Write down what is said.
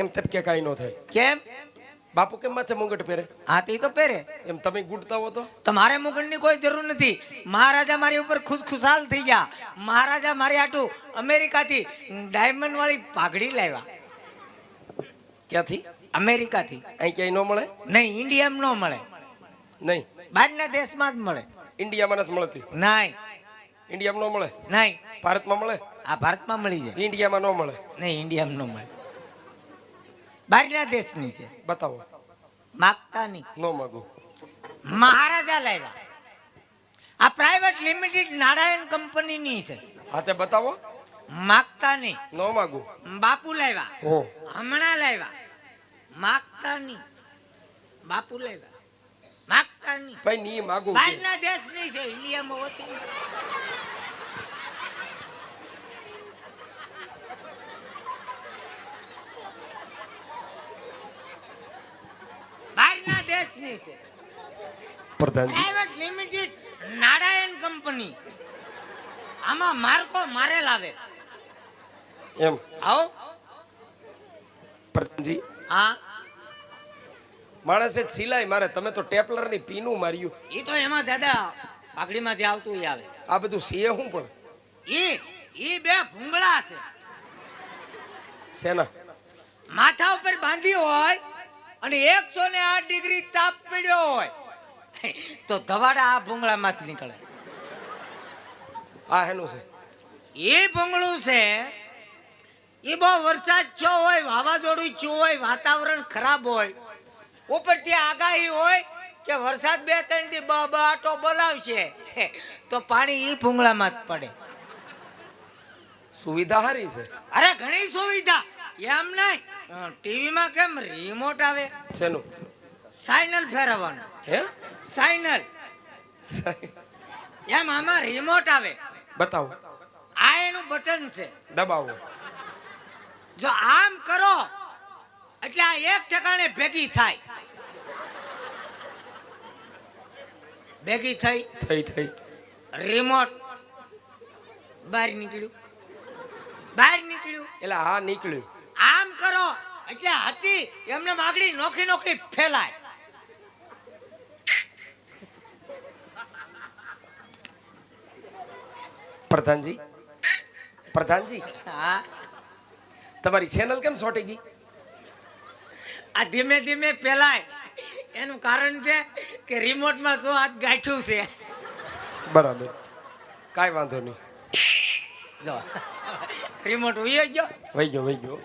એમ તબકે કાંઈ ન થાય. કેમ? બાપુ કેમ માથે મુંગટ પહેરે? હા તે તો પહેરે. એમ તમે ગુડતા હો તો તમારે મુગટની કોઈ જરૂર નથી. મહારાજા મારી ઉપર ખુશખુશાલ થઈ ગયા. મહારાજા મારી આટું અમેરિકાથી ડાયમંડ વાળી પાઘડી લાવ્યા. ક્યાંથી? અમેરિકાથી. અહીં ક્યાંય ન મળે? નહીં, ઇન્ડિયામાં ન મળે. નહીં, બહારના દેશમાં જ મળે. ઇન્ડિયામાં નથી મળતી. નહીં ઇન્ડિયામાં ન મળે? નહીં. ભારતમાં મળે? આ ભારતમાં મળી જાય. ઇન્ડિયામાં ન મળે. નહીં, ઇન્ડિયામાં ન મળે. બહારના દેશની છે. બતાવો. માગતા નહીં. ન માગું. મહારાજા લાવ્યા. આ પ્રાઇવેટ લિમિટેડ નારાયણ કંપનીની છે. હા તે બતાવો. માગતા નહીં. ન માગું. બાપુ લાવ્યા. ઓ હમણાં લાવ્યા. માગતા નહીં. બાપુ લાવ્યા. માગતા નહીં. ભાઈ ની માગું. બહારના દેશની છે, ઇન્ડિયામાં ઓછી. બહારના દેશની છે. પ્રધાનજી પ્રાઇવેટ લિમિટેડ નારાયણ કંપની. આમાં માર્કો મારેલ આવે. એમ આવો. પ્રધાનજી હા, માણસે સિલાઈ મારે, તમે તો ટેપલર ની પીનું માર્યું. એ તો એમાં દાદા પાઘડીમાં જે આવતું એ આવે. આ બધું સીએ હું પણ ઈ બે ભૂંગળા છે. સેના માથા ઉપર બાંધી હોય અને 108 ડિગ્રી તાપ પડ્યો હોય તો ધવાડા આ ભૂંગળામાં જ નીકળે. આ હેનું છે? એ ભૂંગળું છે. એ બહુ વરસાદ થયો હોય, વાવાઝોડું થયું હોય, વાતાવરણ ખરાબ હોય, ઉપરથી આગાહી હોય કે વરસાદ 2-3 દી બબાટો બોલાવશે તો પાણી એ ભૂંગળામાં જ પડે. સુવિધા સારી છે. અરે ઘણી સુવિધા. એમ નહીં, ટીવીમાં કેમ રિમોટ આવે? શેનું? સાઇનલ ફેરવવાનું. હે? સાઇનલ. એમ આમાં રિમોટ આવે. બતાવો. આ એનું બટન છે. દબાવો. જો આમ કરો એટલે આ એક ઠેકાણે ભેગી થાય. ભેગી થઈ. થઈ રિમોટ બહાર નીકળ્યું. બહાર નીકળ્યું એટલે હા નીકળ્યું. આમ કરો એટલે હતી એમને માગડી નોખી નોખી ફેલાય. પ્રધાનજી પ્રધાનજી હા, તમારી ચેનલ કેમ સોટી ગઈ? આ ધીમે ધીમે ફેલાય એનું કારણ છે કે રિમોટમાં શું હાથ ગાંઠ્યું છે. બરાબર, કાંઈ વાંધો નહીં. જો રિમોટ ઉઈ ગયો. વહી ગયો.